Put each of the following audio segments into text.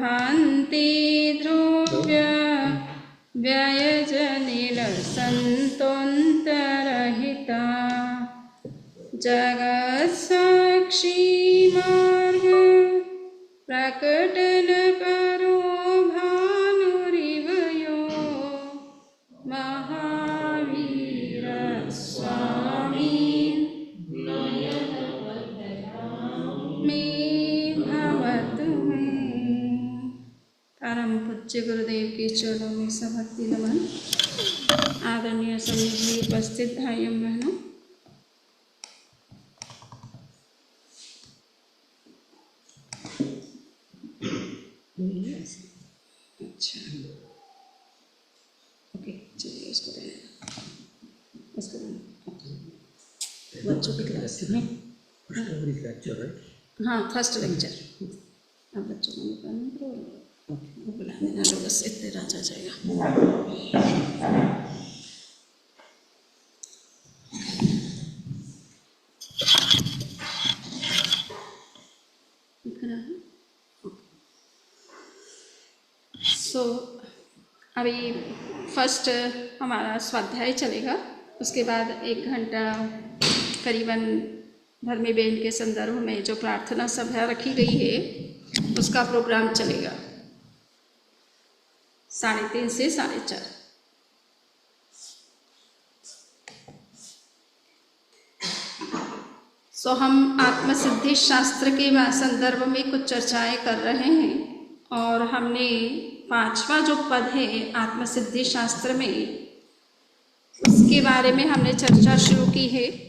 भान्ति ध्रुव्य व्ययजनिलसन्तोन्तरहिता जगत्साक्षी मार्ग प्रकटन परो भानुरिव यो महावीर स्वामी में भवतु में। परम पूज्य गुरुदेव के चरणों में सभक्ति नमन। आदरणीय सभी जी, उपस्थित भाइयों बहनों, अच्छा ओके, चलिए इसको बच्चों की क्लास में हाँ फर्स्ट लेक्चर। अब बच्चों को वो बुला देना, लोग बस इतने राजा जाएगा। अभी फर्स्ट हमारा स्वाध्याय चलेगा, उसके बाद 1 घंटा करीबन धर्मी बेन के संदर्भ में जो प्रार्थना सभा रखी गई है उसका प्रोग्राम चलेगा 3:30 से 4:30। हम आत्मसिद्धि शास्त्र के संदर्भ में कुछ चर्चाएं कर रहे हैं और हमने 5वां जो पद है आत्मसिद्धि शास्त्र में, उसके बारे में हमने चर्चा शुरू की है।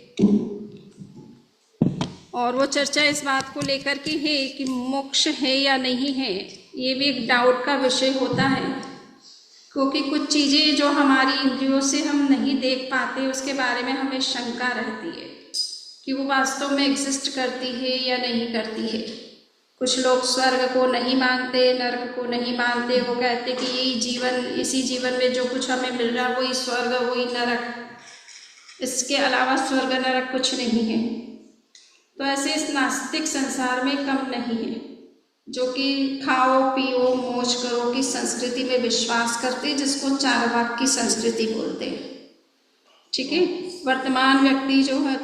और वो चर्चा इस बात को लेकर के है कि मोक्ष है या नहीं है, ये भी एक डाउट का विषय होता है, क्योंकि कुछ चीज़ें जो हमारी इंद्रियों से हम नहीं देख पाते उसके बारे में हमें शंका रहती है कि वो वास्तव में एग्जिस्ट करती है या नहीं करती है। कुछ लोग स्वर्ग को नहीं मानते, नरक को नहीं मानते, वो कहते कि यही जीवन, इसी जीवन में जो कुछ हमें मिल रहा वही स्वर्ग वही नरक, इसके अलावा स्वर्ग नरक कुछ नहीं है। तो ऐसे इस नास्तिक संसार में कम नहीं है जो कि खाओ पियो मौज करो की संस्कृति में विश्वास करते, जिसको चारवाक की संस्कृति बोलते हैं। ठीक है, वर्तमान व्यक्ति जो है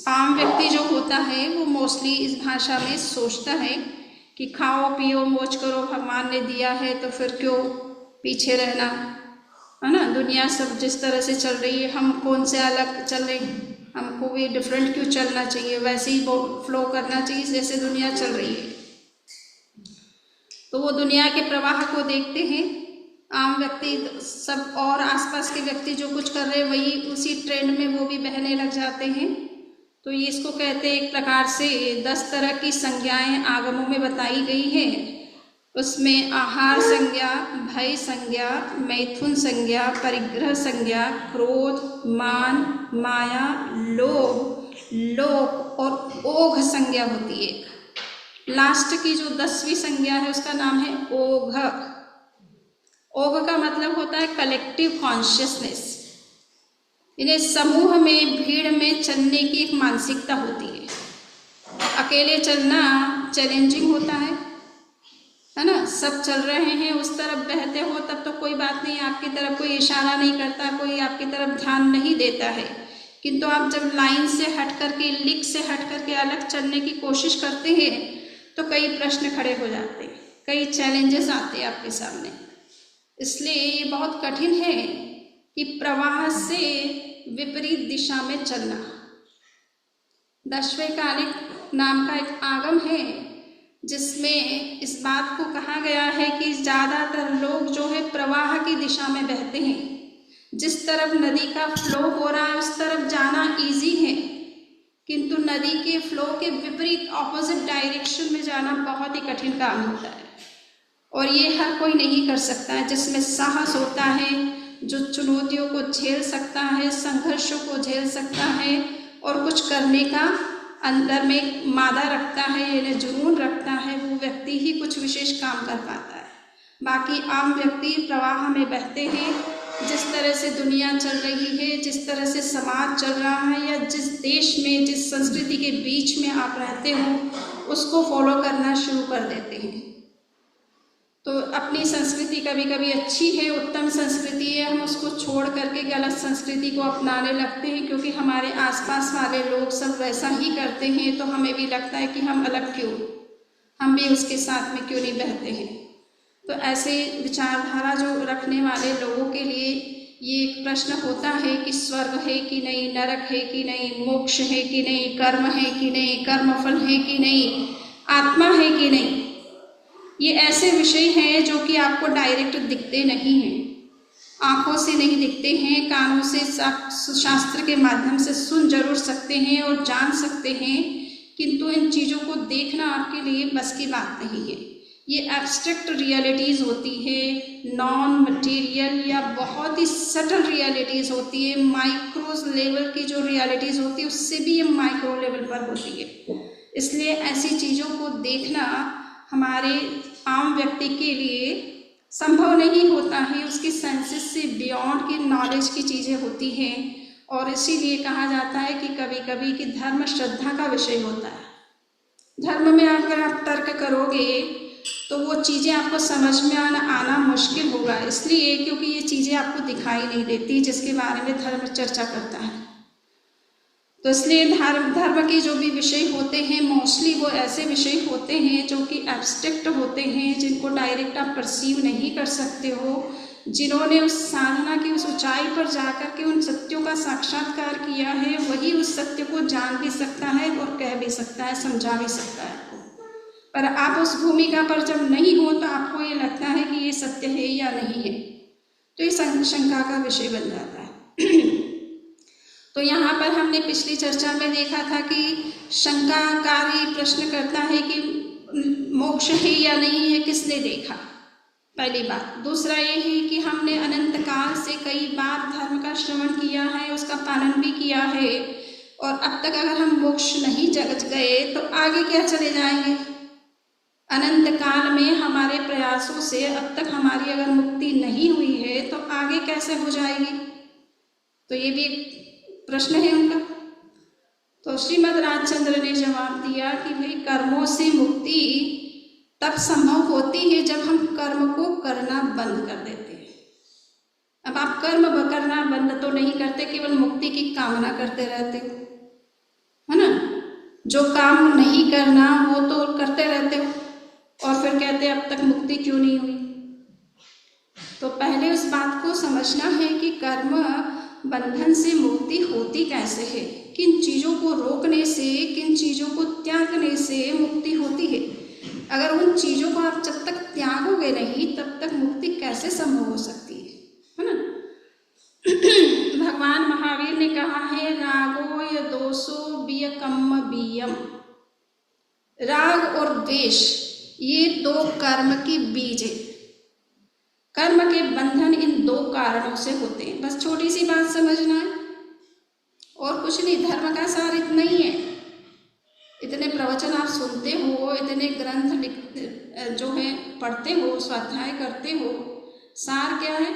आम व्यक्ति जो होता है वो मोस्टली इस भाषा में सोचता है कि खाओ पियो मौज करो, भगवान ने दिया है तो फिर क्यों पीछे रहना, है ना। दुनिया सब जिस तरह से चल रही है, हम कौन से अलग चल रहे, हमको भी डिफरेंट क्यों चलना चाहिए, वैसे ही फ्लो करना चाहिए जैसे दुनिया चल रही है। तो वो दुनिया के प्रवाह को देखते हैं, आम व्यक्ति सब और आसपास के व्यक्ति जो कुछ कर रहे हैं वही उसी ट्रेंड में वो भी बहने लग जाते हैं। तो ये इसको कहते हैं एक प्रकार से 10 तरह की संज्ञाएं आगमों में बताई गई है। उसमें आहार संज्ञा, भय संज्ञा, मैथुन संज्ञा, परिग्रह संज्ञा, क्रोध, मान, माया, लोभ, लोक और ओघ संज्ञा होती है। लास्ट की जो 10वीं संज्ञा है उसका नाम है ओघ। ओघ का मतलब होता है कलेक्टिव कॉन्शियसनेस। इन्हें समूह में, भीड़ में चलने की एक मानसिकता होती है। अकेले चलना चैलेंजिंग होता है ना। सब चल रहे हैं, उस तरफ बहते हो तब तो कोई बात नहीं, आपकी तरफ कोई इशारा नहीं करता, कोई आपकी तरफ ध्यान नहीं देता है। किंतु आप जब लाइन से हट करके, लिंक से हट करके अलग चलने की कोशिश करते हैं तो कई प्रश्न खड़े हो जाते हैं, कई चैलेंजेस आते हैं आपके सामने। इसलिए ये बहुत कठिन है कि प्रवाह से विपरीत दिशा में चलना। दशवैकालिक नाम का एक आगम है जिसमें इस बात को कहा गया है कि ज़्यादातर लोग जो है प्रवाह की दिशा में बहते हैं। जिस तरफ नदी का फ्लो हो रहा है उस तरफ जाना इजी है, किंतु नदी के फ्लो के विपरीत ऑपोजिट डायरेक्शन में जाना बहुत ही कठिन काम होता है। और ये हर कोई नहीं कर सकता है। जिसमें साहस होता है, जो चुनौतियों को झेल सकता है, संघर्षों को झेल सकता है और कुछ करने का अंदर में मादा रखता है, यानी जुनून रखता है, वो व्यक्ति ही कुछ विशेष काम कर पाता है। बाकी आम व्यक्ति प्रवाह में बहते हैं जिस तरह से दुनिया चल रही है, जिस तरह से समाज चल रहा है, या जिस देश में, जिस संस्कृति के बीच में आप रहते हो, उसको फॉलो करना शुरू कर देते हैं। तो अपनी संस्कृति कभी कभी अच्छी है, उत्तम संस्कृति है, हम उसको छोड़ करके गलत संस्कृति को अपनाने लगते हैं, क्योंकि हमारे आसपास वाले लोग सब वैसा ही करते हैं, तो हमें भी लगता है कि हम अलग क्यों, हम भी उसके साथ में क्यों नहीं बहते हैं। तो ऐसे विचारधारा जो रखने वाले लोगों के लिए ये एक प्रश्न होता है कि स्वर्ग है कि नहीं, नरक है कि नहीं, मोक्ष है कि नहीं, कर्म है कि नहीं, कर्मफल है कि नहीं, आत्मा है कि नहीं। ये ऐसे विषय हैं जो कि आपको डायरेक्ट दिखते नहीं हैं, आंखों से नहीं दिखते हैं, कानों से शास्त्र के माध्यम से सुन जरूर सकते हैं और जान सकते हैं, किंतु इन चीज़ों को देखना आपके लिए बस की बात नहीं है। ये एब्स्ट्रैक्ट रियलिटीज़ होती है, नॉन मटेरियल या बहुत ही सटल रियलिटीज़ होती है, माइक्रो लेवल की जो रियलिटीज़ होती है उससे भी ये माइक्रो लेवल पर होती है। इसलिए ऐसी चीज़ों को देखना हमारे आम व्यक्ति के लिए संभव नहीं होता है, उसकी सेंसेस से बियॉन्ड की नॉलेज की चीज़ें होती हैं। और इसीलिए कहा जाता है कि कभी कभी कि धर्म श्रद्धा का विषय होता है। धर्म में अगर आप तर्क करोगे तो वो चीज़ें आपको समझ में आना मुश्किल होगा, इसलिए क्योंकि ये चीज़ें आपको दिखाई नहीं देती जिसके बारे में धर्म चर्चा करता है। तो इसलिए धर्म के जो भी विषय होते हैं मोस्टली वो ऐसे विषय होते हैं जो कि एब्स्ट्रैक्ट होते हैं, जिनको डायरेक्ट आप परसीव नहीं कर सकते हो। जिन्होंने उस साधना की उस ऊंचाई पर जाकर के उन सत्यों का साक्षात्कार किया है, वही उस सत्य को जान भी सकता है और कह भी सकता है, समझा भी सकता है। पर आप उस भूमिका पर जब नहीं हो तो आपको ये लगता है कि ये सत्य है या नहीं है, तो ये शंका का विषय बन जाता है। तो यहाँ पर हमने पिछली चर्चा में देखा था कि शंकाकारी प्रश्न करता है कि मोक्ष है या नहीं है, किसने देखा, पहली बात। दूसरा ये है कि हमने अनंत काल से कई बार धर्म का श्रवण किया है, उसका पालन भी किया है, और अब तक अगर हम मोक्ष नहीं जग गए तो आगे क्या चले जाएंगे। अनंत काल में हमारे प्रयासों से अब तक हमारी अगर मुक्ति नहीं हुई है तो आगे कैसे हो जाएगी। तो ये भी एक प्रश्न है उनका। तो श्रीमद् राजचंद्र ने जवाब दिया कि भाई कर्मों से मुक्ति तब संभव होती है जब हम कर्म को करना बंद कर देते हैं। अब आप कर्म करना बंद तो नहीं करते, केवल मुक्ति की कामना करते रहते हो, है ना। जो काम नहीं करना वो तो करते रहते हो और फिर कहते अब तक मुक्ति क्यों नहीं हुई। तो पहले उस बात को समझना है कि कर्म बंधन से मुक्ति होती कैसे है, किन चीज़ों को रोकने से, किन चीज़ों को त्यागने से मुक्ति होती है। अगर उन चीज़ों को आप जब तक त्यागोगे नहीं तब तक मुक्ति कैसे संभव हो सकती है ना। भगवान महावीर ने कहा है रागो य दोषो बिय कम्म बियम। राग और द्वेष ये दो कर्म की बीज है। कर्म के बंधन इन दो कारणों से होते हैं, बस छोटी सी बात समझना है और कुछ नहीं। धर्म का सार इतना ही है। इतने प्रवचन आप सुनते हो, इतने ग्रंथ जो है पढ़ते हो, स्वाध्याय करते हो, सार क्या है,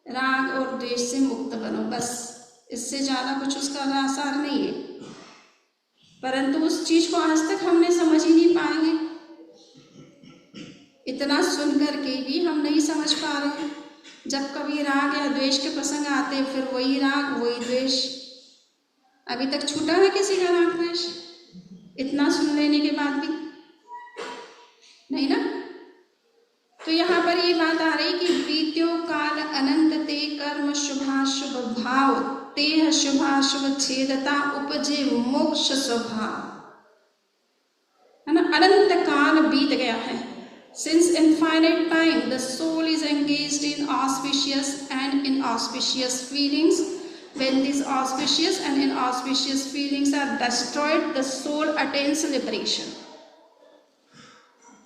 राग और द्वेष से मुक्त बनो, बस। इससे ज़्यादा कुछ उसका सार नहीं है। परंतु उस चीज़ को आज तक हमने समझ ही नहीं पाए हैं। इतना सुन करके भी हम नहीं समझ पा रहे हैं। जब कभी राग या द्वेष के प्रसंग आते हैं फिर वही राग वही द्वेष। अभी तक छूटा है किसी का राग द्वेष? इतना सुन लेने के बाद भी नहीं ना। तो यहाँ पर ये बात आ रही कि प्रीत्यो काल अनंत ते कर्म शुभाशुभ भाव तेह शुभाशुभ छेदता उपजे मोक्ष स्वभाव, है ना। अनंत काल बीत गया है। Since infinite time, the soul is engaged in auspicious and inauspicious feelings. When these auspicious and inauspicious feelings are destroyed, the soul attains liberation,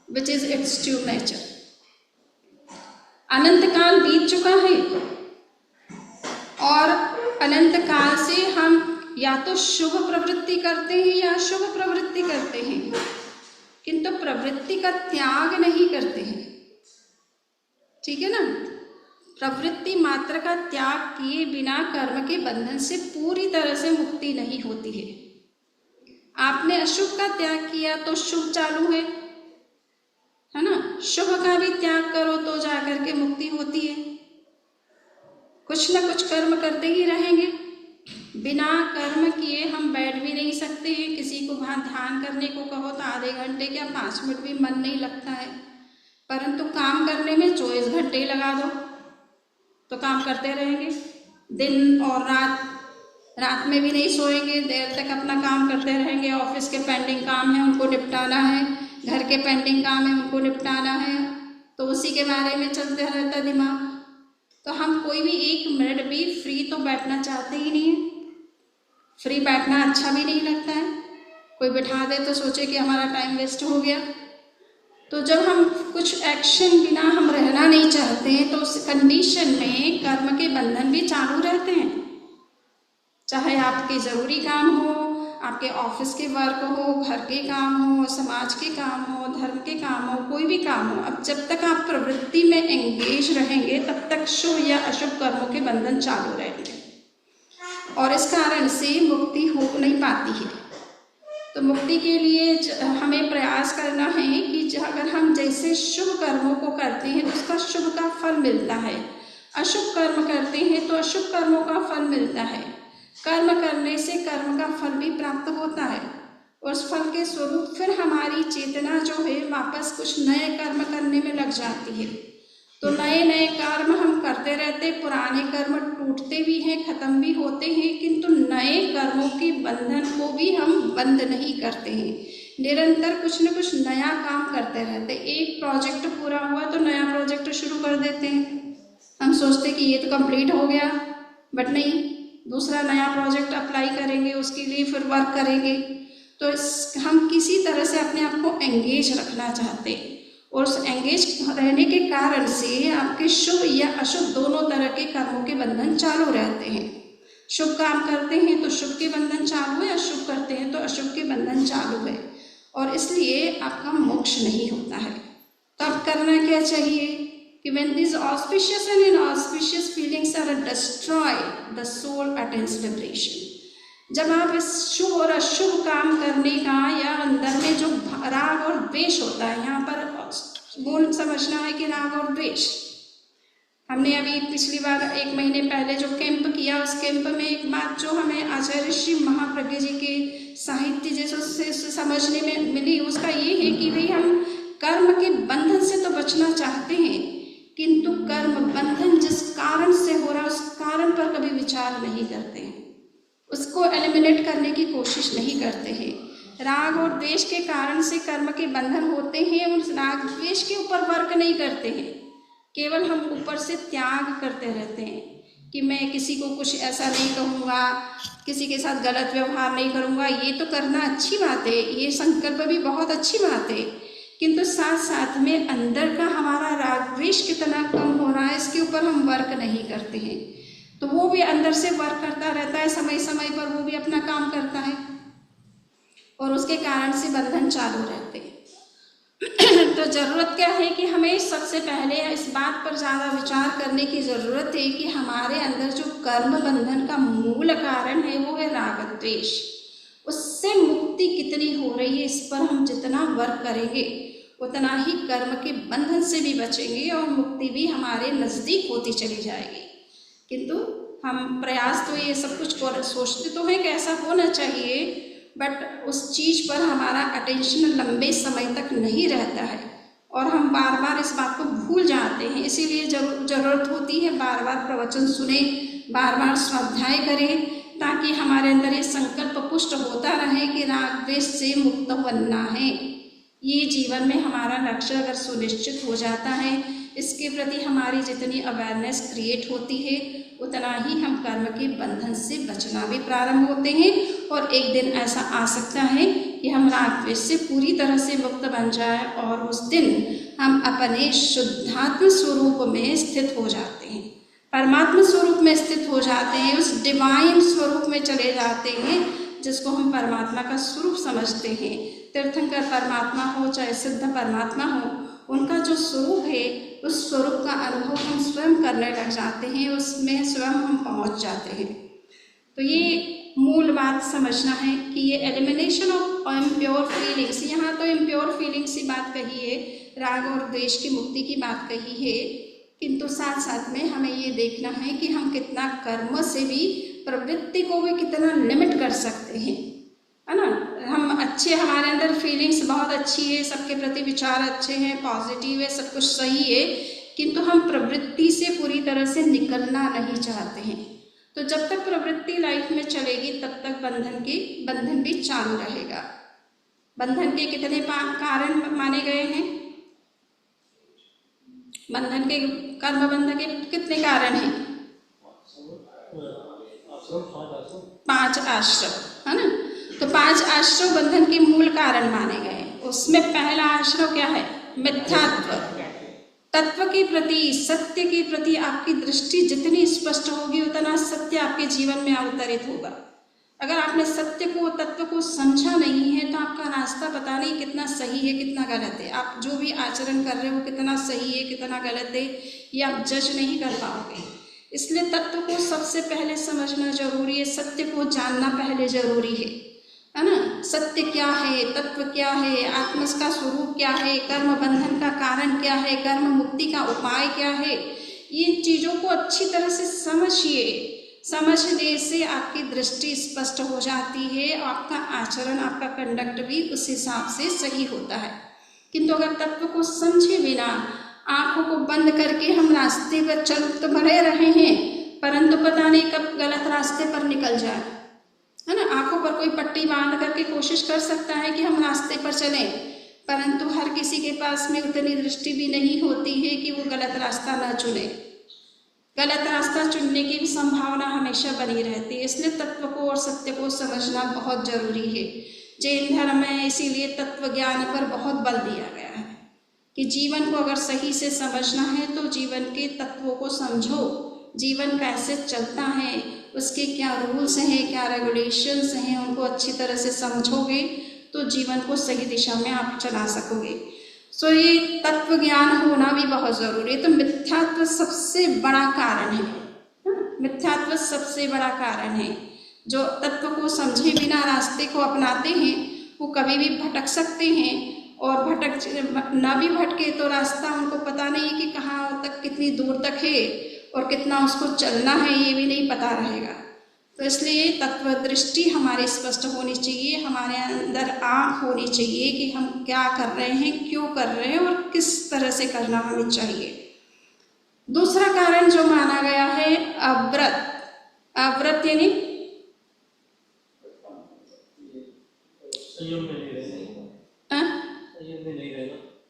which is its true nature. अनंत काल बीत चुका है और अनंत काल से हम या तो शुभ प्रवृत्ति करते हैं या अशुभ प्रवृत्ति करते हैं, किंतु प्रवृत्ति का त्याग नहीं करते हैं। ठीक है ना। प्रवृत्ति मात्र का त्याग किए बिना कर्म के बंधन से पूरी तरह से मुक्ति नहीं होती है। आपने अशुभ का त्याग किया तो शुभ चालू है ना। शुभ का भी त्याग करो तो जाकर के मुक्ति होती है। कुछ ना कुछ कर्म करते ही रहेंगे। बिना कर्म किए हम बैठ भी नहीं सकते हैं। किसी को वहाँ ध्यान करने को कहो तो आधे घंटे क्या 5 मिनट भी मन नहीं लगता है, परंतु काम करने में 24 घंटे लगा दो तो काम करते रहेंगे। दिन और रात में भी नहीं सोएंगे, देर तक अपना काम करते रहेंगे। ऑफिस के पेंडिंग काम है उनको निपटाना है, घर के पेंडिंग काम है उनको निपटाना है, तो उसी के बारे में चलते रहता दिमाग। तो हम कोई भी 1 मिनट भी फ्री तो बैठना चाहते ही नहीं है। फ्री बैठना अच्छा भी नहीं लगता है। कोई बिठा दे तो सोचे कि हमारा टाइम वेस्ट हो गया। तो जब हम कुछ एक्शन बिना हम रहना नहीं चाहते हैं तो उस कंडीशन में कर्म के बंधन भी चालू रहते हैं। चाहे आपके ज़रूरी काम हो, आपके ऑफिस के वर्क हो, घर के काम हो, समाज के काम हो, धर्म के काम हो, कोई भी काम हो, अब जब तक आप प्रवृत्ति में एंगेज रहेंगे तब तक शुभ या अशुभ कर्मों के बंधन चालू रहेंगे और इस कारण से मुक्ति हो नहीं पाती है। तो मुक्ति के लिए हमें प्रयास करना है कि अगर हम जैसे शुभ कर्मों को करते हैं तो उसका शुभ का फल मिलता है, अशुभ कर्म करते हैं तो अशुभ कर्मों का फल मिलता है। कर्म करने से कर्म का फल भी प्राप्त होता है और उस फल के स्वरूप फिर हमारी चेतना जो है वापस कुछ नए कर्म करने में लग जाती है। तो नए नए कर्म हम करते रहते, पुराने कर्म टूटते भी हैं, खत्म भी होते हैं, किंतु नए कर्मों के बंधन को भी हम बंद नहीं करते हैं। निरंतर कुछ न कुछ नया काम करते रहते। एक प्रोजेक्ट पूरा हुआ तो नया प्रोजेक्ट शुरू कर देते हैं। हम सोचते कि ये तो कंप्लीट हो गया, बट नहीं, दूसरा नया प्रोजेक्ट अप्लाई करेंगे, उसके लिए फिर वर्क करेंगे। तो हम किसी तरह से अपने आप को एंगेज रखना चाहते हैं और उस एंगेज रहने के कारण से आपके शुभ या अशुभ दोनों तरह के कर्मों के बंधन चालू रहते हैं। शुभ काम करते हैं तो शुभ के बंधन चालू है, अशुभ करते हैं तो अशुभ के बंधन चालू है और इसलिए आपका मोक्ष नहीं होता है। तब करना क्या चाहिए कि when these auspicious and inauspicious feelings are destroyed, the soul attains liberation। जब आप इस शुभ और अशुभ काम करने का या अंदर में जो राग और द्वेष होता है, यहाँ पर बोल समझना है कि राग और द्वेष, हमने अभी पिछली बार 1 महीने पहले जो कैंप किया उस कैंप में एक बात जो हमें आचार्य श्री महाप्रज्ञ जी के साहित्य जैसे समझने में मिली उसका ये है कि भाई हम कर्म के बंधन से तो बचना चाहते हैं, किंतु कर्म बंधन जिस कारण से हो रहा है उस कारण पर कभी विचार नहीं करते हैं, उसको एलिमिनेट करने की कोशिश नहीं करते हैं। राग और द्वेष के कारण से कर्म के बंधन होते हैं, उस राग द्वेष के ऊपर वर्क नहीं करते हैं, केवल हम ऊपर से त्याग करते रहते हैं कि मैं किसी को कुछ ऐसा नहीं कहूँगा, किसी के साथ गलत व्यवहार नहीं करूँगा। ये तो करना अच्छी बात है, ये संकल्प भी बहुत अच्छी बात है, किंतु साथ साथ में अंदर का हमारा राग द्वेष कितना कम हो रहा है इसके ऊपर हम वर्क नहीं करते हैं। तो वो भी अंदर से वर्क करता रहता है, समय समय पर वो भी अपना काम करता है और उसके कारण से बंधन चालू रहते हैं। तो ज़रूरत क्या है कि हमें सबसे पहले इस बात पर ज़्यादा विचार करने की ज़रूरत है कि हमारे अंदर जो कर्म बंधन का मूल कारण है वो है राग द्वेष। उससे मुक्ति कितनी हो रही है इस पर हम जितना वर्क करेंगे उतना ही कर्म के बंधन से भी बचेंगे और मुक्ति भी हमारे नज़दीक होती चली जाएगी। किंतु हम प्रयास तो ये सब कुछ सोचते तो हैं कि ऐसा होना चाहिए, बट उस चीज़ पर हमारा अटेंशन लंबे समय तक नहीं रहता है और हम बार बार इस बात को भूल जाते हैं। इसीलिए ज़रूरत होती है बार बार प्रवचन सुने, बार बार स्वाध्याय करें, ताकि हमारे अंदर ये संकल्प पुष्ट होता रहे कि राग द्वेष से मुक्त बनना है। ये जीवन में हमारा लक्ष्य अगर सुनिश्चित हो जाता है, इसके प्रति हमारी जितनी अवेयरनेस क्रिएट होती है उतना ही हम कर्म के बंधन से बचना भी प्रारंभ होते हैं और एक दिन ऐसा आ सकता है कि हम राग द्वेष से पूरी तरह से मुक्त बन जाए और उस दिन हम अपने शुद्धात्म स्वरूप में स्थित हो जाते हैं, परमात्मा स्वरूप में स्थित हो जाते हैं, उस डिवाइन स्वरूप में चले जाते हैं जिसको हम परमात्मा का स्वरूप समझते हैं। तीर्थंकर परमात्मा हो चाहे सिद्ध परमात्मा हो, उनका जो स्वरूप है उस स्वरूप का अनुभव हम स्वयं करने लग जाते हैं, उसमें स्वयं हम पहुंच जाते हैं। तो ये मूल बात समझना है कि ये एलिमिनेशन ऑफ इम्प्योर फीलिंग्स, यहाँ तो इम्प्योर फीलिंग्स की बात कही है, राग और द्वेष की मुक्ति की बात कही है, किंतु साथ साथ में हमें ये देखना है कि हम कितना कर्म से भी प्रवृत्ति को भी कितना लिमिट कर सकते हैं, है ना। हम अच्छे, हमारे अंदर फीलिंग्स बहुत अच्छी है, सबके प्रति विचार अच्छे हैं, पॉजिटिव है, सब कुछ सही है, किंतु हम प्रवृत्ति से पूरी तरह से निकलना नहीं चाहते हैं। तो जब तक प्रवृत्ति लाइफ में चलेगी तब तक बंधन भी चालू रहेगा। बंधन के कितने कारण माने गए हैं? बंधन के, कर्म बंधन के कितने कारण हैं? 5 आश्रम, है ना। तो 5 आश्रम बंधन के मूल कारण माने गए। उसमें पहला आश्रम क्या है? मिथ्यात्व। तत्व के प्रति, सत्य के प्रति आपकी दृष्टि जितनी स्पष्ट होगी उतना सत्य आपके जीवन में अवतरित होगा। अगर आपने सत्य को, तत्व को समझा नहीं है तो आपका रास्ता पता नहीं कितना सही है कितना गलत है। आप जो भी आचरण कर रहे हो कितना सही है कितना गलत है ये आप जज नहीं कर पाओगे। इसलिए तत्व को सबसे पहले समझना जरूरी है, सत्य को जानना पहले जरूरी है ना। सत्य क्या है, तत्व क्या है, आत्मा का स्वरूप क्या है, कर्म बंधन का कारण क्या है, कर्म मुक्ति का उपाय क्या है, ये चीज़ों को अच्छी तरह से समझिए। समझने से आपकी दृष्टि स्पष्ट हो जाती है, आपका आचरण, आपका कंडक्ट भी उस हिसाब से सही होता है। किंतु अगर तत्व को समझे बिना आंखों को बंद करके हम रास्ते पर चल तो बने रहे हैं, परंतु पता नहीं कब गलत रास्ते पर निकल जाए, है ना। आंखों पर कोई पट्टी बांध करके कोशिश कर सकता है कि हम रास्ते पर चलें, परंतु हर किसी के पास में उतनी दृष्टि भी नहीं होती है कि वो गलत रास्ता ना चुने। गलत रास्ता चुनने की भी संभावना हमेशा बनी रहती है। इसलिए तत्व को और सत्य को समझना बहुत जरूरी है। जैन धर्म में इसीलिए तत्व ज्ञान पर बहुत बल दिया गया है कि जीवन को अगर सही से समझना है तो जीवन के तत्वों को समझो, जीवन कैसे चलता है, उसके क्या रूल्स हैं, क्या रेगुलेशंस हैं, उनको अच्छी तरह से समझोगे तो जीवन को सही दिशा में आप चला सकोगे। सो ये तत्व ज्ञान होना भी बहुत ज़रूरी है। तो मिथ्यात्व सबसे बड़ा कारण है, मिथ्यात्व सबसे बड़ा कारण है। जो तत्व को समझे बिना रास्ते को अपनाते हैं वो कभी भी भटक सकते हैं, और भटक ना भी भटके तो रास्ता उनको पता नहीं कि कहाँ तक, कितनी दूर तक है और कितना उसको चलना है ये भी नहीं पता रहेगा। तो इसलिए तत्व दृष्टि हमारी स्पष्ट होनी चाहिए, हमारे अंदर आँख होनी चाहिए कि हम क्या कर रहे हैं, क्यों कर रहे हैं और किस तरह से करना हमें चाहिए। दूसरा कारण जो माना गया है अव्रत। अव्रत यानी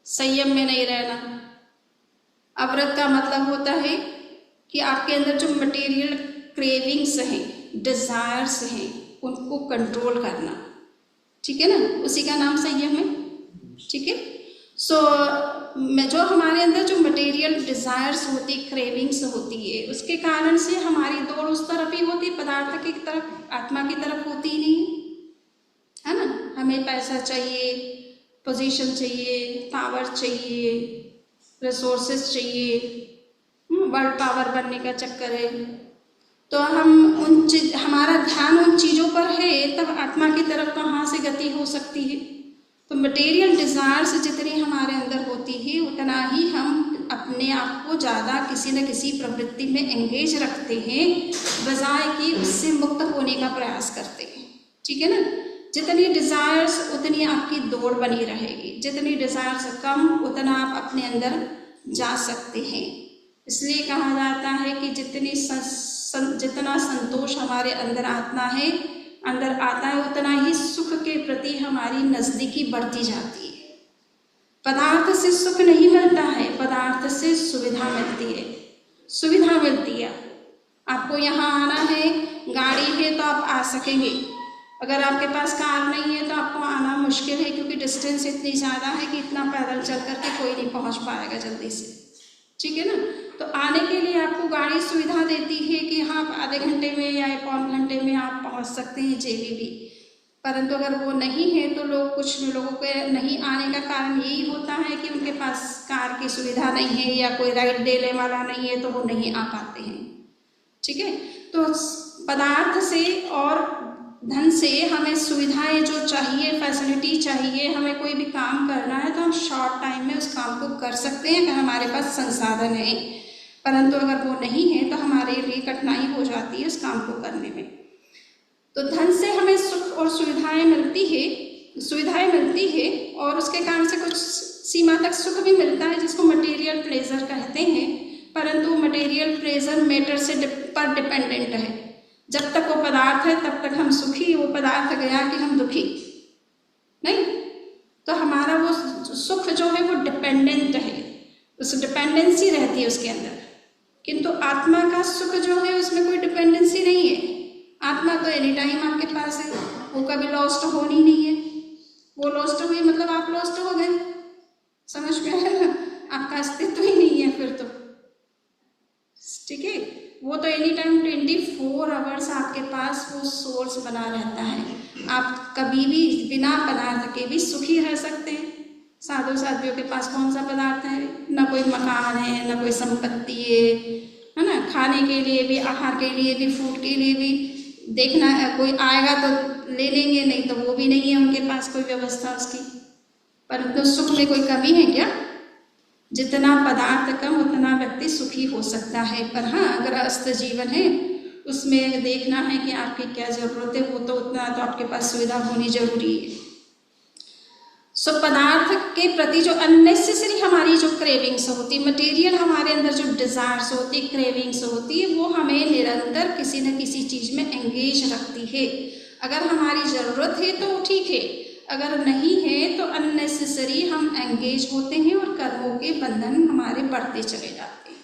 संयम में नहीं रहना। अव्रत का मतलब होता है कि आपके अंदर जो मटेरियल क्रेविंग्स हैं, डिजायर्स हैं, उनको कंट्रोल करना, ठीक है ना, उसी का नाम संयम है, ठीक है। सो जो हमारे अंदर जो मटेरियल डिजायर्स होती, क्रेविंग्स होती है, उसके कारण से हमारी दौड़ उस तरफ ही होती, पदार्थ की तरफ, आत्मा की तरफ होती ही नहीं, है ना। हमें पैसा चाहिए, पोजीशन चाहिए, पावर चाहिए, रिसोर्सेज चाहिए, वर्ल्ड पावर बनने का चक्कर है। तो हम हमारा ध्यान उन चीज़ों पर है, तब आत्मा की तरफ कहाँ से गति हो सकती है। तो मटेरियल डिजायर्स जितनी हमारे अंदर होती है उतना ही हम अपने आप को ज़्यादा किसी न किसी प्रवृत्ति में एंगेज रखते हैं, बजाय कि उससे मुक्त होने का प्रयास करते हैं, ठीक है ना। जितनी डिजायर्स उतनी आपकी दौड़ बनी रहेगी, जितनी डिजायर्स कम उतना आप अपने अंदर जा सकते हैं। इसलिए कहा जाता है कि जितना संतोष हमारे अंदर आता है उतना ही सुख के प्रति हमारी नजदीकी बढ़ती जाती है। पदार्थ से सुख नहीं मिलता है, पदार्थ से सुविधा मिलती है। सुविधा मिलती है, आपको यहाँ आना है, गाड़ी है तो आप आ सकेंगे। अगर आपके पास कार नहीं है तो आपको आना मुश्किल है, क्योंकि डिस्टेंस इतनी ज़्यादा है कि इतना पैदल चल करके कोई नहीं पहुँच पाएगा जल्दी से, ठीक है ना। तो आने के लिए आपको गाड़ी सुविधा देती है कि हाँ, आप आधे घंटे में या 1 पौन घंटे में आप पहुंच सकते हैं JBB। परंतु अगर वो नहीं है तो कुछ लोगों के नहीं आने का कारण यही होता है कि उनके पास कार की सुविधा नहीं है या कोई राइड देने वाला नहीं है, तो वो नहीं आ पाते हैं। ठीक है, तो पदार्थ से और धन से हमें सुविधाएं जो चाहिए, फैसिलिटी चाहिए, हमें कोई भी काम करना है तो हम शॉर्ट टाइम में उस काम को कर सकते हैं अगर हमारे पास संसाधन है। परंतु अगर वो नहीं है तो हमारे लिए कठिनाई हो जाती है उस काम को करने में। तो धन से हमें सुख और सुविधाएं मिलती है और उसके कारण से कुछ सीमा तक सुख भी मिलता है, जिसको मटेरियल प्लेजर कहते हैं। परंतु मटेरियल प्लेजर मैटर से पर डिपेंडेंट है। जब तक वो पदार्थ है तब तक हम सुखी, वो पदार्थ गया कि हम दुखी नहीं। तो हमारा वो सुख जो है वो डिपेंडेंट है, उस डिपेंडेंसी रहती है उसके अंदर। किंतु आत्मा का सुख जो है उसमें कोई डिपेंडेंसी नहीं है। आत्मा तो एनी टाइम आपके पास है, वो कभी लॉस्ट होनी नहीं है। वो लॉस्ट हुई मतलब आप लॉस्ट हो गए, समझ में आया ना? आपका अस्तित्व ही नहीं है फिर तो। ठीक है, वो तो एनी टाइम 24 आवर्स आपके पास वो सोर्स बना रहता है। आप कभी भी बिना पदार्थ के भी सुखी रह सकते हैं। साधु साधियों के पास कौन सा पदार्थ है? ना कोई मकान है, ना कोई संपत्ति है ना? खाने के लिए भी, आहार के लिए भी, फूड के लिए भी देखना है, कोई आएगा तो ले लेंगे, नहीं तो वो भी नहीं है उनके पास कोई व्यवस्था उसकी। परंतु सुख में कोई कमी है क्या? जितना पदार्थ कम उतना व्यक्ति सुखी हो सकता है। पर हाँ, गृहस्थ जीवन है उसमें देखना है कि आपकी क्या जरूरत है, वो तो उतना तो आपके पास सुविधा होनी जरूरी है। सो पदार्थ के प्रति जो अननेसेसरी हमारी जो क्रेविंग्स होती, मटेरियल हमारे अंदर जो डिजायर्स होती, क्रेविंग्स होती है, वो हमें निरंतर किसी न किसी चीज में एंगेज रखती है। अगर हमारी जरूरत है तो ठीक है, अगर नहीं है तो अननेसेसरी हम एंगेज होते हैं और कर्मों के बंधन हमारे बढ़ते चले जाते हैं।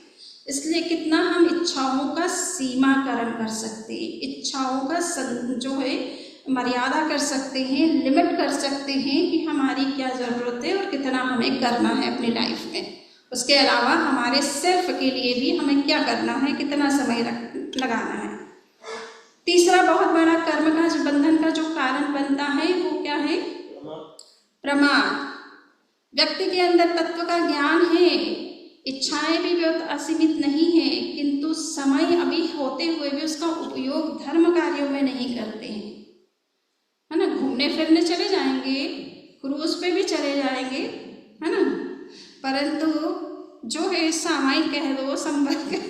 इसलिए कितना हम इच्छाओं का सीमाकरण कर सकते हैं, इच्छाओं का जो है मर्यादा कर सकते हैं, लिमिट कर सकते हैं कि हमारी क्या ज़रूरत है और कितना हमें करना है अपनी लाइफ में। उसके अलावा हमारे सेल्फ के लिए भी हमें क्या करना है, कितना समय लगाना है। तीसरा बहुत बड़ा कर्म का जो बंधन का जो कारण बनता है वो क्या है? प्रमाद। व्यक्ति के अंदर तत्व का ज्ञान है, इच्छाएं भी बहुत असीमित नहीं है, किंतु समय अभी होते हुए भी उसका उपयोग धर्म कार्यों में नहीं करते हैं, है ना? घूमने फिरने चले जाएंगे, क्रूज पे भी चले जाएंगे, है ना? परंतु जो है सामायिक कह दो, संबंध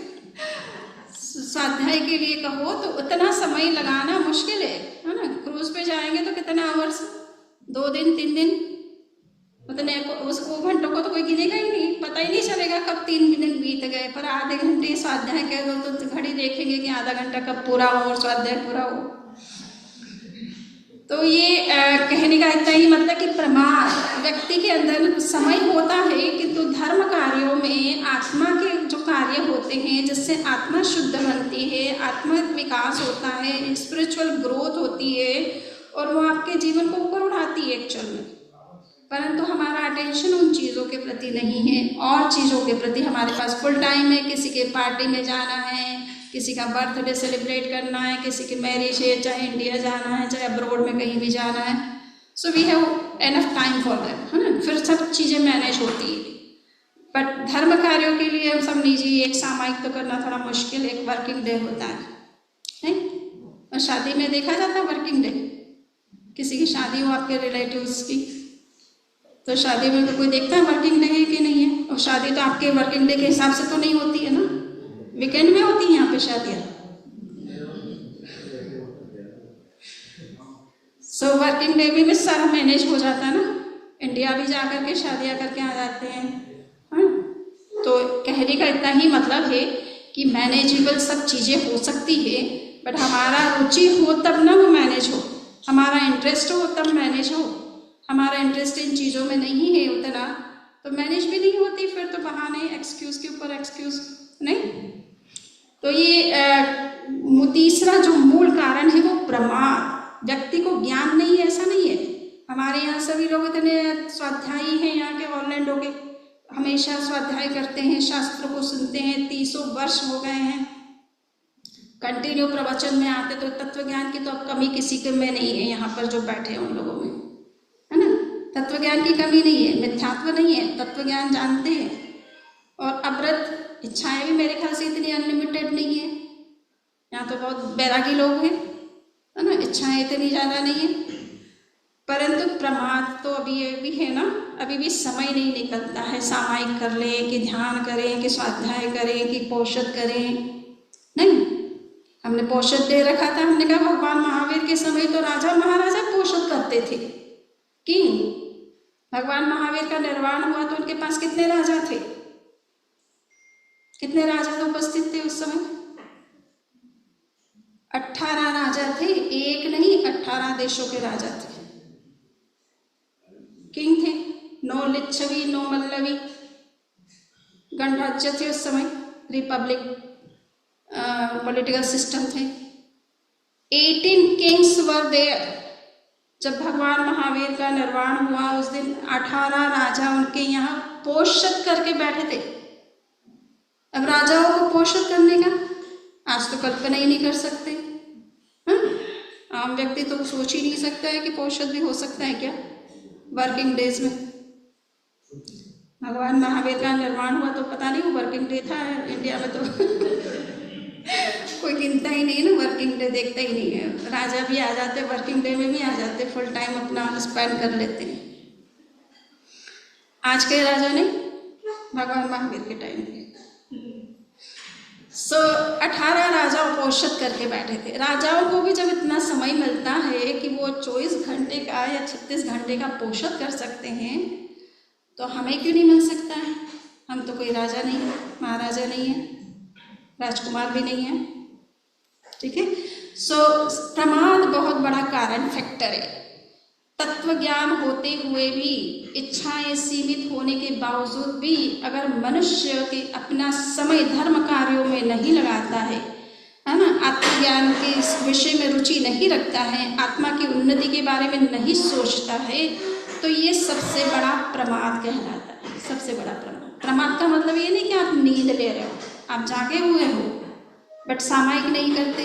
स्वाध्याय के लिए कहो तो उतना समय लगाना मुश्किल है ना? क्रूज पे जाएंगे तो कितना आवर्स, 2 दिन 3 दिन, उतने उसको घंटों को तो कोई गिनेगा ही नहीं, पता ही नहीं चलेगा कब 3 दिन बीत गए। पर आधे घंटे स्वाध्याय कह दो तो घड़ी देखेंगे कि आधा घंटा कब पूरा हो और स्वाध्याय पूरा हो। तो ये कहने का इतना ही मतलब कि प्रमाद, व्यक्ति के अंदर समय होता है किंतु धर्म कार्यों में आत्मा के जो कार्य होते हैं जिससे आत्मा शुद्ध बनती है, आत्मिक विकास होता है, स्पिरिचुअल ग्रोथ होती है और वो आपके जीवन को ऊपर उठाती है एक्चुअल में। परंतु हमारा अटेंशन उन चीज़ों के प्रति नहीं है, और चीज़ों के प्रति हमारे पास फुल टाइम है। किसी के पार्टी में जाना है, किसी का बर्थडे सेलिब्रेट करना है, किसी की मैरिज है, चाहे इंडिया जाना है, चाहे अब्रॉड में कहीं भी जाना है। So we have enough time for that, है ना? फिर सब चीज़ें मैनेज होती है। बट धर्म कार्यों के लिए हम समझिए एक सामायिक तो करना थोड़ा मुश्किल, एक वर्किंग डे होता है नहीं? और शादी में देखा जाता है वर्किंग डे। किसी की शादी हो आपके रिलेटिव्स की, तो शादी में तो कोई देखता है वर्किंग डे है कि नहीं है। और शादी तो आपके वर्किंग डे के हिसाब से तो नहीं होती है ना, वीकेंड में होती है यहाँ पे शादियाँ। सो वर्किंग डे में सारा मैनेज हो जाता है ना, इंडिया भी जा करके शादियाँ करके आ जाते हैं, हाँ? तो कहने का इतना ही मतलब है कि मैनेजेबल सब चीज़ें हो सकती है, बट हमारा रुचि हो तब ना वो मैनेज हो, हमारा इंटरेस्ट हो तब मैनेज हो। हमारा इंटरेस्ट इन चीज़ों में नहीं है उतना तो मैनेज भी नहीं होती, फिर तो बहाने, एक्सक्यूज़ के ऊपर एक्सक्यूज़ नहीं। तो ये तीसरा जो मूल कारण है वो प्रमाद। व्यक्ति को ज्ञान नहीं है ऐसा नहीं है। हमारे यहाँ सभी लोग इतने स्वाध्यायी हैं, यहाँ के ऑर्लैंडो के, हमेशा स्वाध्याय करते हैं, शास्त्र को सुनते हैं, 300 वर्ष हो गए हैं, कंटिन्यू प्रवचन में आते, तो तत्व ज्ञान की तो अब कमी किसी के में नहीं है, यहाँ पर जो बैठे हैं उन लोगों में, है ना। तत्व ज्ञान की कमी नहीं है, मिथ्यात्व नहीं है, तत्व ज्ञान जानते हैं। और अवृत इच्छाएं भी मेरे ख्याल से इतनी अनलिमिटेड नहीं है, यहाँ तो बहुत बैरागी लोग हैं, है ना, इच्छाएं इतनी ज़्यादा नहीं है। परंतु प्रमाद तो अभी ये भी है ना, अभी भी समय नहीं निकलता है सामायिक कर लें कि ध्यान करें कि स्वाध्याय करें कि पोषद करें, नहीं। हमने पोषद दे रखा था, हमने कहा भगवान महावीर के समय तो राजा महाराजा पोषद करते थे, क्यों? भगवान महावीर का निर्वाण हुआ तो उनके पास कितने राजा थे, कितने राजा उपस्थित थे उस समय? 18 राजा थे, एक नहीं 18 देशों के राजा थे, किंग थे। नो लिच्छवी नो मल्लवी, गणराज्य थे उस समय, रिपब्लिक पॉलिटिकल सिस्टम थे। 18 किंग्स वर देयर। जब भगवान महावीर का निर्वाण हुआ उस दिन 18 राजा उनके यहाँ पोषद करके बैठे थे। अब राजाओं को पोषद करने का आज तो कल्पना ही नहीं कर सकते, हाँ? आम व्यक्ति तो सोच ही नहीं सकता है कि पोषद भी हो सकता है क्या वर्किंग डेज में। भगवान महावीर का निर्वाण हुआ तो पता नहीं वो वर्किंग डे था इंडिया में, तो कोई गिनता ही नहीं है ना, वर्किंग डे देखता ही नहीं है। राजा भी आ जाते, वर्किंग डे में भी आ जाते, फुल टाइम अपना स्पेंड कर लेते हैं। आज के राजा नहीं, भगवान महावीर के टाइम पे 18 राजा पोषद करके बैठे थे। राजाओं को भी जब इतना समय मिलता है कि वो 24 घंटे का या 36 घंटे का पोषद कर सकते हैं, तो हमें क्यों नहीं मिल सकता है? हम तो कोई राजा नहीं है, महाराजा नहीं है, राजकुमार भी नहीं है, ठीक है। प्रमाद बहुत बड़ा कारण फैक्टर है। तत्व ज्ञान होते हुए भी, इच्छाएं सीमित होने के बावजूद भी अगर मनुष्य के अपना समय धर्म कार्यों में नहीं लगाता है ना, आत्मज्ञान के इस विषय में रुचि नहीं रखता है, आत्मा की उन्नति के बारे में नहीं सोचता है, तो ये सबसे बड़ा प्रमाद कहलाता है। सबसे बड़ा प्रमाद का मतलब ये नहीं कि आप नींद ले रहे हो, आप जागे हुए हो बट सामायिक नहीं करते,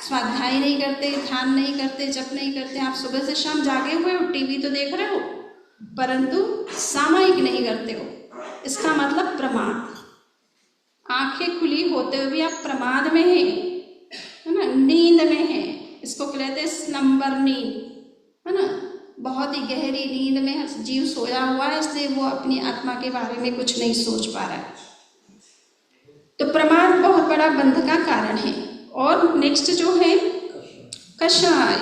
स्वाध्याय नहीं करते, ध्यान नहीं करते, जप नहीं करते। आप सुबह से शाम जागे हुए हो, टीवी तो देख रहे हो, परंतु सामायिक नहीं करते हो, इसका मतलब प्रमाद। आंखें खुली होते हुए भी आप प्रमाद में हैं, है ना, नींद में हैं। इसको कहते हैं स्लंबर नींद, है ना, बहुत ही गहरी नींद में जीव सोया हुआ है, इसलिए वो अपनी आत्मा के बारे में कुछ नहीं सोच पा रहा है। तो प्रमाद बहुत बड़ा बंध का कारण है। और नेक्स्ट जो है कषाय,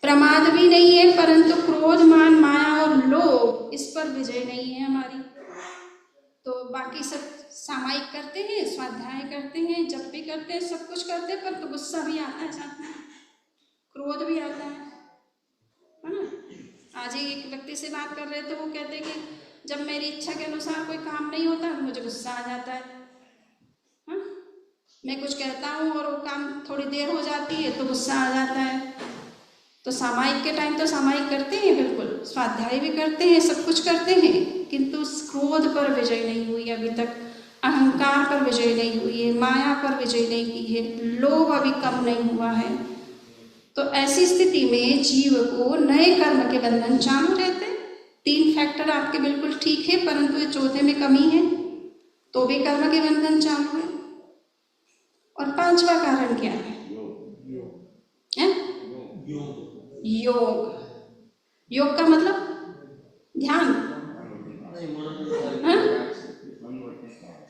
प्रमाद भी नहीं है, परंतु क्रोध मान माया और लोभ, इस पर विजय नहीं है हमारी। तो बाकी सब सामायिक करते हैं, स्वाध्याय करते हैं, जप भी करते हैं, सब कुछ करते हैं, पर तो गुस्सा भी आता है साथ में, क्रोध भी आता है ना। आज ही एक व्यक्ति से बात कर रहे थे, वो कहते हैं कि जब मेरी इच्छा के अनुसार कोई काम नहीं होता मुझे गुस्सा आ जाता है, मैं कुछ कहता हूँ और वो काम थोड़ी देर हो जाती है तो गुस्सा आ जाता है। तो सामायिक के टाइम तो सामायिक करते हैं, बिल्कुल स्वाध्याय भी करते हैं, सब कुछ करते हैं, किंतु क्रोध पर विजय नहीं हुई अभी तक, अहंकार पर विजय नहीं हुई है, माया पर विजय नहीं की है, लोभ अभी कम नहीं हुआ है। तो ऐसी स्थिति में जीव को नए कर्म के बंधन चालू रहते हैं। 3 फैक्टर आपके बिल्कुल ठीक है, परंतु चौथे में कमी है तो भी कर्म के बंधन चालू है। और 5वां कारण क्या है? योग। योग का मतलब ध्यान,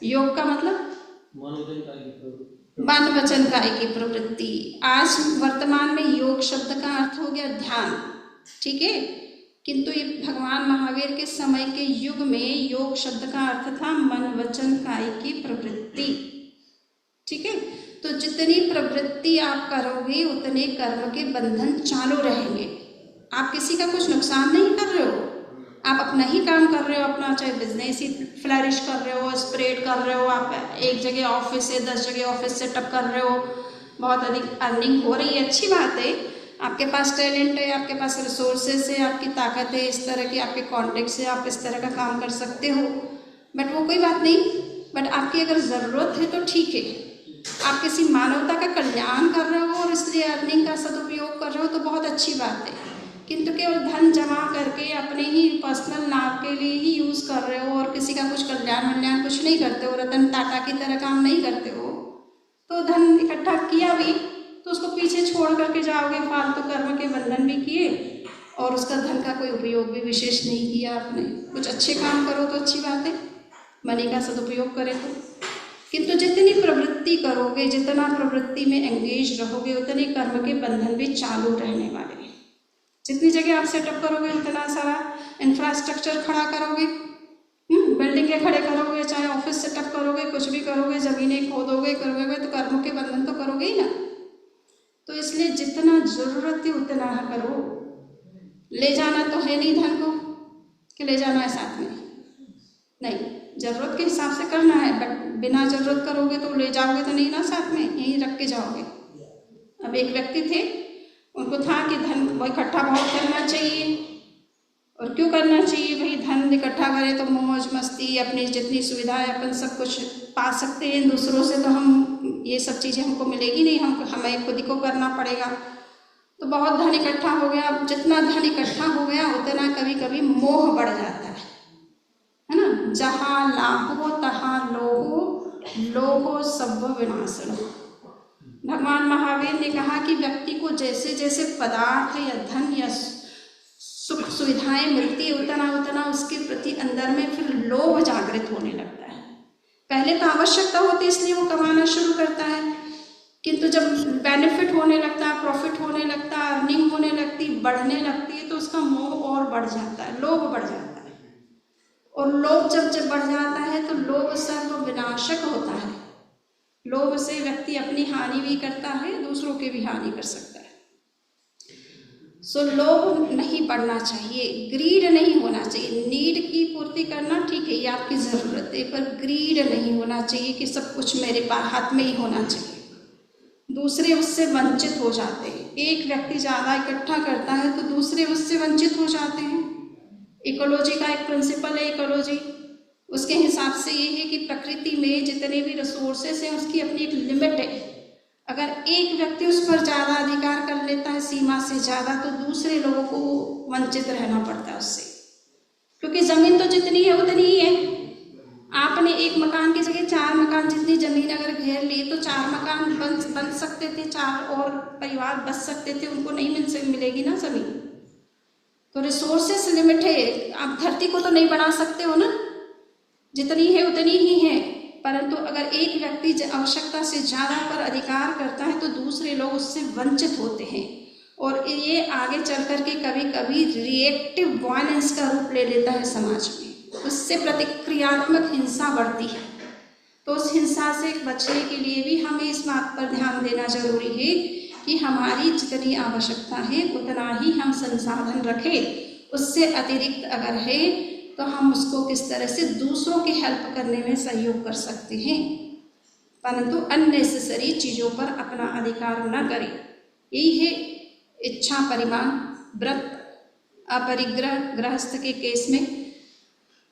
योग का मतलब मन वचन काय की प्रवृत्ति। आज वर्तमान में योग शब्द का अर्थ हो गया ध्यान, ठीक है, किंतु ये भगवान महावीर के समय के युग में योग शब्द का अर्थ था मन वचन काय की प्रवृत्ति, ठीक है। तो जितनी प्रवृत्ति आप करोगे उतने कर्म के बंधन चालू रहेंगे। आप किसी का कुछ नुकसान नहीं कर रहे हो, आप अपना ही काम कर रहे हो, अपना चाहे बिजनेस ही फ्लरिश कर रहे हो, स्प्रेड कर रहे हो, आप एक जगह ऑफिस से 10 जगह ऑफिस सेटअप कर रहे हो, बहुत अधिक अर्निंग हो रही है, अच्छी बात है, आपके पास टैलेंट है, आपके पास रिसोर्सेज है, आपकी ताकत है, इस तरह की आपके कॉन्टेक्ट से आप इस तरह का काम कर सकते हो, बट वो कोई बात नहीं। बट आपकी अगर ज़रूरत है तो ठीक है, आप किसी मानवता का कल्याण कर रहे हो और इसलिए अर्निंग का सदुपयोग कर रहे हो तो बहुत अच्छी बात है, किंतु केवल धन जमा करके अपने ही पर्सनल लाभ के लिए ही यूज़ कर रहे हो और किसी का कुछ कल्याण कुछ नहीं करते हो, रतन टाटा की तरह काम नहीं करते हो, तो धन इकट्ठा किया भी तो उसको पीछे छोड़ करके जाओगे, फालतू कर्म के बंधन भी किए और उसका धन का कोई उपयोग भी विशेष नहीं किया आपने। कुछ अच्छे काम करो तो अच्छी बात है, मनी का सदुपयोग करें तो। किंतु जितनी प्रवृत्ति करोगे, जितना प्रवृत्ति में एंगेज रहोगे, उतने कर्म के बंधन भी चालू रहने वाले हैं। जितनी जगह आप सेटअप करोगे, इतना सारा इंफ्रास्ट्रक्चर खड़ा करोगे, बिल्डिंगें खड़े करोगे, चाहे ऑफिस सेटअप करोगे, कुछ भी करोगे, ज़मीनें खोदोगे करोगे, तो कर्मों के बंधन तो करोगे ही ना। तो इसलिए जितना ज़रूरत है उतना करो। ले जाना तो है नहीं धन को कि ले जाना है साथ में, नहीं, ज़रूरत के हिसाब से करना है, बट बिना ज़रूरत करोगे तो ले जाओगे तो नहीं ना साथ में, यहीं रख के जाओगे। अब एक व्यक्ति थे, उनको था कि धन वो इकट्ठा बहुत करना चाहिए, और क्यों करना चाहिए भाई, धन इकट्ठा करें तो मौज मस्ती, अपनी जितनी सुविधाएं अपन सब कुछ पा सकते हैं, दूसरों से तो हम ये सब चीज़ें हमको मिलेगी नहीं, हमें खुद को करना पड़ेगा। तो बहुत धन इकट्ठा हो गया। अब जितना धन इकट्ठा हो गया उतना कभी कभी मोह बढ़ जाता है ना। जहाँ लाहो तहाँ लोहो, लोहो सब विनाशनो। भगवान महावीर ने कहा कि व्यक्ति को जैसे जैसे पदार्थ या धन या सुख सुविधाएं मिलती है उतना उतना उसके प्रति अंदर में फिर लोभ जागृत होने लगता है। पहले तो आवश्यकता होती है इसलिए वो कमाना शुरू करता है, किंतु जब बेनिफिट होने लगता है, प्रॉफिट होने लगता है, अर्निंग होने लगती, बढ़ने लगती है, तो उसका मोह और बढ़ जाता है, लोभ बढ़ जाता है। और लोभ जब बढ़ जाता है तो लोभ सर्व विनाशक होता है। लोभ से व्यक्ति अपनी हानि भी करता है, दूसरों की भी हानि कर सकता है। सो लोभ नहीं बढ़ना चाहिए, ग्रीड नहीं होना चाहिए। नीड की पूर्ति करना ठीक है, ये आपकी ज़रूरत है, पर ग्रीड नहीं होना चाहिए कि सब कुछ मेरे हाथ में ही होना चाहिए। दूसरे उससे वंचित हो जाते हैं। एक व्यक्ति ज़्यादा इकट्ठा करता है तो दूसरे उससे वंचित हो जाते हैं। इकोलॉजी का एक प्रिंसिपल है, इकोलॉजी, उसके हिसाब से ये है कि प्रकृति में जितने भी रिसोर्सेस हैं उसकी अपनी एक लिमिट है। अगर एक व्यक्ति उस पर ज़्यादा अधिकार कर लेता है, सीमा से ज़्यादा, तो दूसरे लोगों को वंचित रहना पड़ता है उससे, क्योंकि ज़मीन तो जितनी है उतनी ही है। आपने एक मकान की जगह 4 मकान जितनी ज़मीन अगर घेर ली तो 4 मकान बन सकते थे, 4 और परिवार बच सकते थे, उनको नहीं मिलेगी ना ज़मीन। तो रिसोर्सेस लिमिट है, आप धरती को तो नहीं बना सकते हो ना, जितनी है उतनी ही है। परंतु अगर एक व्यक्ति आवश्यकता से ज़्यादा पर अधिकार करता है तो दूसरे लोग उससे वंचित होते हैं, और ये आगे चल कर के कभी कभी रिएक्टिव वायलेंस का रूप ले लेता है समाज में। उससे प्रतिक्रियात्मक हिंसा बढ़ती है। तो उस हिंसा से बचने के लिए भी हमें इस बात पर ध्यान देना जरूरी है कि हमारी जितनी आवश्यकता है उतना ही हम संसाधन रखें। उससे अतिरिक्त अगर है तो हम उसको किस तरह से दूसरों की हेल्प करने में सहयोग कर सकते हैं, परंतु अननेसेसरी चीज़ों पर अपना अधिकार न करें। यही है इच्छा परिमाण, व्रत, अपरिग्रह गृहस्थ के केस में।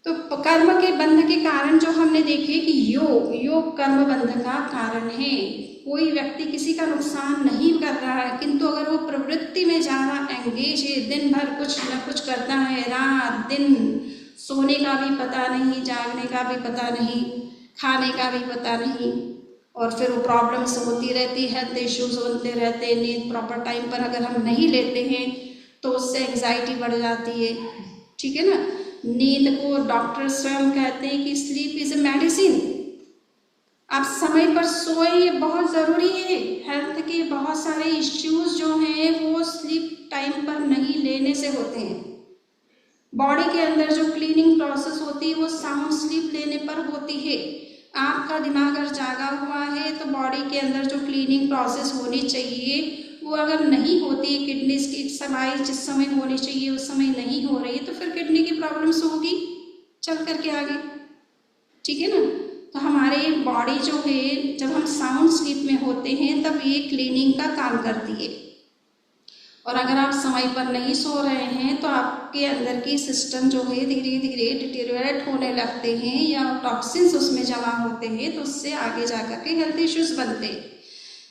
तो कर्म के बंध के कारण जो हमने देखे कि योग कर्म बंध का कारण है। कोई व्यक्ति किसी का नुकसान नहीं कर रहा है, किंतु अगर वो प्रवृत्ति में ज़्यादा एंगेज है, दिन भर कुछ न कुछ करता है, रात दिन, सोने का भी पता नहीं, जागने का भी पता नहीं, खाने का भी पता नहीं, और फिर वो प्रॉब्लम्स होती रहती है, हेल्थ इश्यूज होते रहते हैं। नींद प्रॉपर टाइम पर अगर हम नहीं लेते हैं तो उससे एंग्जाइटी बढ़ जाती है, ठीक है ना। नींद को डॉक्टर स्वयं कहते हैं कि स्लीप इज़ ए मेडिसिन। आप समय पर सोए, ये बहुत ज़रूरी है। हेल्थ के बहुत सारे इश्यूज जो हैं वो स्लीप टाइम पर नहीं लेने से होते हैं। बॉडी के अंदर जो क्लीनिंग प्रोसेस होती है वो साउंड स्लीप लेने पर होती है। आपका दिमाग अगर जागा हुआ है तो बॉडी के अंदर जो क्लीनिंग प्रोसेस होनी चाहिए वो अगर नहीं होती, किडनीज की सफाई जिस समय होनी चाहिए उस समय नहीं हो रही, तो फिर किडनी की प्रॉब्लम्स होगी चल करके आगे, ठीक है ना। तो हमारे बॉडी जो है जब हम साउंड स्लीप में होते हैं तब ये क्लीनिंग का काम करती है। और अगर आप समय पर नहीं सो रहे हैं तो आपके अंदर की सिस्टम जो है धीरे धीरे डिटेरियोरेट होने लगते हैं या टॉक्सिन्स उसमें जमा होते हैं, तो उससे आगे जाकर के हेल्थ इश्यूज बनते हैं।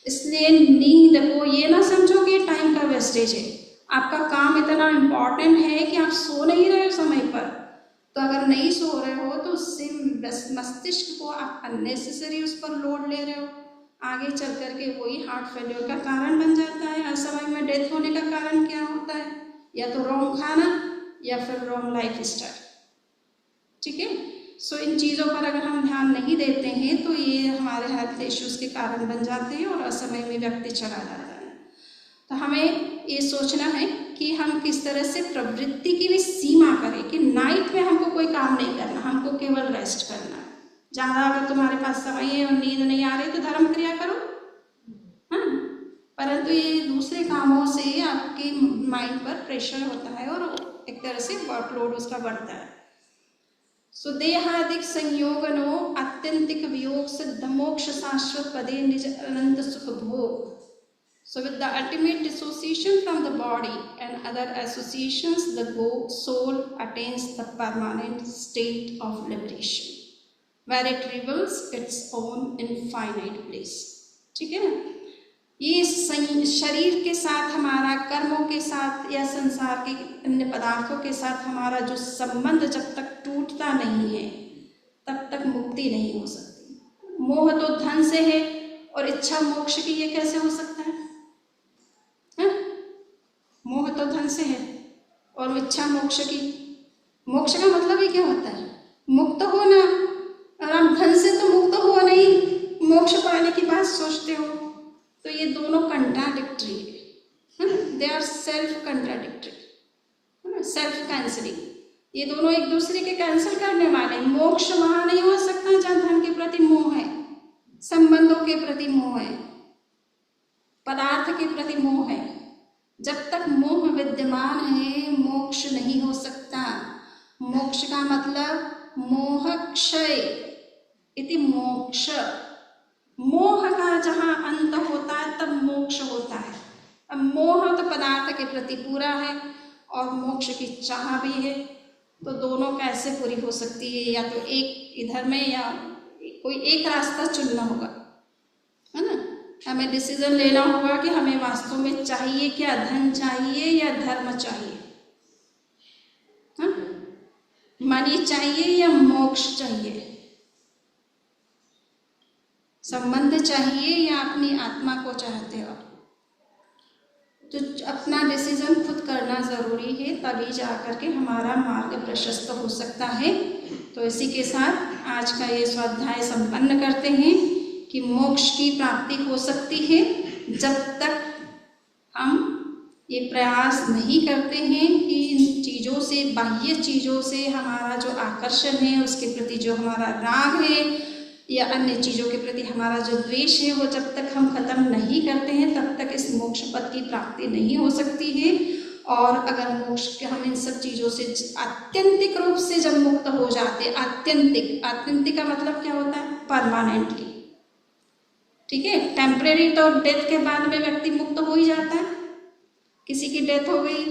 इसलिए नींद को ये ना समझो कि टाइम का वेस्टेज है। आपका काम इतना इम्पॉर्टेंट है कि आप सो नहीं रहे हो समय पर, तो अगर नहीं सो रहे हो तो उससे मस्तिष्क को आप अननेसेसरी उस पर लोड ले रहे हो, आगे चल करके वही हार्ट फेलियर का कारण बन जाता है। हर समय में डेथ होने का कारण क्या होता है? या तो रॉन्ग खाना या फिर रॉन्ग लाइफ स्टाइल। ठीक है, सो इन चीज़ों पर अगर हम ध्यान नहीं देते हैं तो ये हमारे हेल्थ इश्यूज के कारण बन जाते हैं और असमय में व्यक्ति चला जाता है। तो हमें ये सोचना है कि हम किस तरह से प्रवृत्ति की भी सीमा करें कि नाइट में हमको कोई काम नहीं करना, हमको केवल रेस्ट करना है। ज़्यादा अगर तुम्हारे पास समय है और नींद नहीं आ रही तो धर्म क्रिया करो, हाँ, परंतु ये दूसरे कामों से आपके माइंड पर प्रेशर होता है और एक तरह से वर्कलोड उसका बढ़ता है। सो देहादिक संयोगनो आत्यंतिक वियोग सिद्ध मोक्ष शाश्वत पदे निज अनंत सुख भोग। So with the ultimate dissociation from the body and other associations, the soul attains the permanent state of liberation, where it reveals its own infinite bliss. ठीक है ना? ये शरीर के साथ हमारा, कर्मों के साथ या संसार के अन्य पदार्थों के साथ हमारा जो संबंध जब तक टूटता नहीं है तब तक मुक्ति नहीं हो सकती। मोह तो धन से है और इच्छा मोक्ष की, ये कैसे हो सकता है? मोह तो धन से है और इच्छा मोक्ष की। मोक्ष का मतलब ही क्या होता है? मुक्त होना। और आप धन से तो मुक्त हो नहीं, मोक्ष पाने की बात सोचते हो, तो ये दोनों कंट्राडिक्टरी है ना? दे आर सेल्फ कंट्राडिक्टरी, है ना, सेल्फ कैंसलिंग। ये दोनों एक दूसरे के कैंसिल करने वाले। मोक्ष वहां नहीं हो सकता जहाँ धन के प्रति मोह है, संबंधों के प्रति मोह है, पदार्थ के प्रति मोह है। जब तक मोह विद्यमान है मोक्ष नहीं हो सकता। मोक्ष का मतलब मोह क्षय इति मोक्ष। मोह का जहाँ अंत होता है तब मोक्ष होता है। अब मोह तो पदार्थ के प्रति पूरा है और मोक्ष की चाह भी है, तो दोनों कैसे पूरी हो सकती है? या तो एक इधर में या कोई एक रास्ता चुनना होगा, है ना? हमें डिसीजन लेना होगा कि हमें वास्तव में चाहिए क्या, धन चाहिए या धर्म चाहिए, हाँ? मनी चाहिए या मोक्ष चाहिए, संबंध चाहिए या अपनी आत्मा को चाहते हो? तो अपना डिसीजन खुद करना ज़रूरी है, तभी जाकर के हमारा मार्ग प्रशस्त हो सकता है। तो इसी के साथ आज का ये स्वाध्याय संपन्न करते हैं कि मोक्ष की प्राप्ति हो सकती है जब तक हम ये प्रयास नहीं करते हैं कि इन चीज़ों से, बाह्य चीज़ों से हमारा जो आकर्षण है, उसके प्रति जो हमारा राग है या अन्य चीज़ों के प्रति हमारा जो द्वेष है, वो जब तक हम खत्म नहीं करते हैं तब तक इस मोक्ष पद की प्राप्ति नहीं हो सकती है। और अगर मोक्ष के हम इन सब चीज़ों से आत्यंतिक रूप से जब मुक्त हो जाते हैं, आत्यंतिक का मतलब क्या होता है? परमानेंटली। ठीक है, टेम्परेरी तो डेथ के बाद में व्यक्ति मुक्त हो ही जाता है। किसी की डेथ हो गई,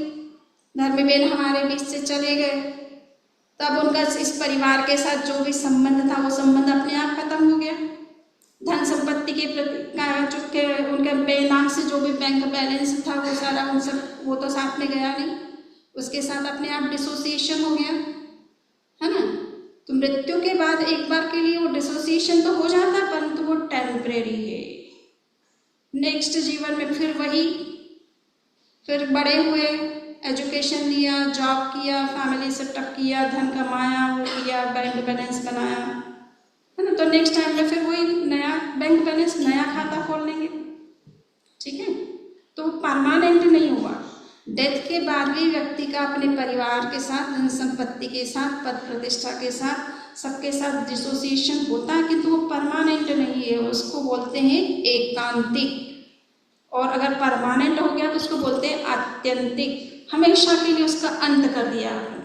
धर्मबेन हमारे बीच से चले गए, तब उनका इस परिवार के साथ जो भी संबंध था वो संबंध अपने आप खत्म हो गया। धन संपत्ति के प्रति उनके बेनाम से जो भी बैंक बैलेंस था वो सारा उन सब वो तो साथ में गया नहीं, उसके साथ अपने आप डिसोसिएशन हो गया, है ना? तो मृत्यु के बाद एक बार के लिए वो डिसोसिएशन तो हो जाता, परंतु वो टेम्परेरी है। नेक्स्ट जीवन में फिर वही, फिर बड़े हुए, एजुकेशन लिया, जॉब किया, फैमिली सेटअप किया, धन कमाया, वो किया, बैंक बैलेंस बनाया, है ना? तो नेक्स्ट टाइम में फिर वही नया बैंक बैलेंस, नया खाता खोल लेंगे। ठीक है, तो परमानेंट नहीं हुआ। डेथ के बाद भी व्यक्ति का अपने परिवार के साथ, धन संपत्ति के साथ, पद प्रतिष्ठा के साथ, सबके साथ डिसोसिएशन होता है, किंतु वो परमानेंट नहीं है। उसको बोलते हैं एकांतिक, और अगर परमानेंट हो गया तो उसको बोलते हैं आत्यंतिक। हमेशा के लिए उसका अंत कर दिया आपने।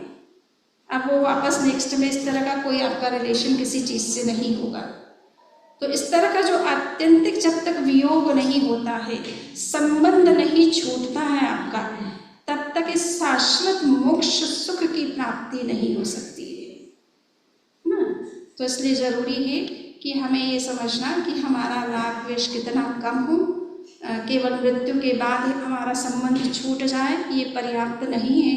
अब वो वापस नेक्स्ट में इस तरह का कोई आपका रिलेशन किसी चीज़ से नहीं होगा। तो इस तरह का जो आत्यंतिक जब तक वियोग नहीं होता है, संबंध नहीं छूटता है आपका, तब तक इस शाश्वत मोक्ष सुख की प्राप्ति नहीं हो सकती है ना। तो इसलिए जरूरी है कि हमें ये समझना कि हमारा राग द्वेष कितना कम हो, केवल मृत्यु के बाद ही हमारा संबंध छूट जाए ये पर्याप्त नहीं है,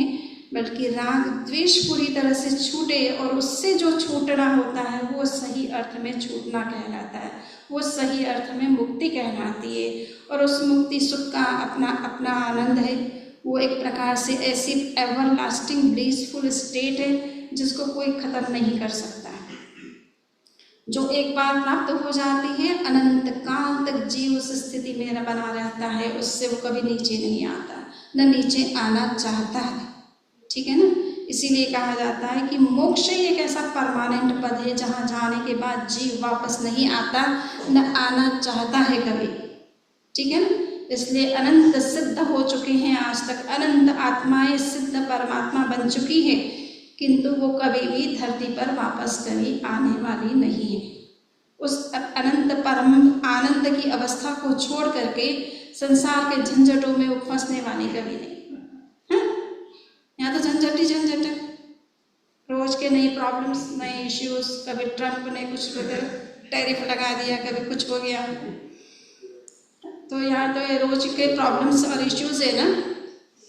बल्कि राग द्वेष पूरी तरह से छूटे और उससे जो छूटना होता है वो सही अर्थ में छूटना कहलाता है, वो सही अर्थ में मुक्ति कहलाती है। और उस मुक्ति सुख का अपना अपना आनंद है, वो एक प्रकार से ऐसी एवर लास्टिंग ब्लिसफुल स्टेट है जिसको कोई खत्म नहीं कर सकता है। जो एक बार प्राप्त हो जाती है अनंत काल तक जीव उस स्थिति में बना रहता है, उससे वो कभी नीचे नहीं आता, न नीचे आना चाहता है। ठीक है ना। इसीलिए कहा जाता है कि मोक्ष ही एक ऐसा परमानेंट पद है जहाँ जाने के बाद जीव वापस नहीं आता, न आना चाहता है कभी। ठीक है ना। इसलिए अनंत सिद्ध हो चुके हैं आज तक, अनंत आत्माएं सिद्ध परमात्मा बन चुकी है, किंतु वो कभी भी धरती पर वापस कभी आने वाली नहीं है। उस अनंत परम आनंद की अवस्था को छोड़ करके संसार के झंझटों में वो फंसने वाली कभी नहीं। यहाँ तो झंझट ही झंझट है, रोज के नई प्रॉब्लम्स, नए इश्यूज, कभी ट्रम्प ने कुछ टैरिफ लगा दिया, कभी कुछ हो गया। तो यहाँ तो ये रोज के प्रॉब्लम्स और इश्यूज है ना,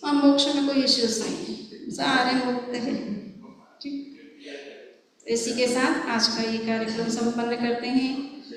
और मोक्ष में कोई इश्यूज नहीं है, सारे मुक्त है। ठीक, इसी के साथ आज का ये कार्यक्रम संपन्न करते हैं।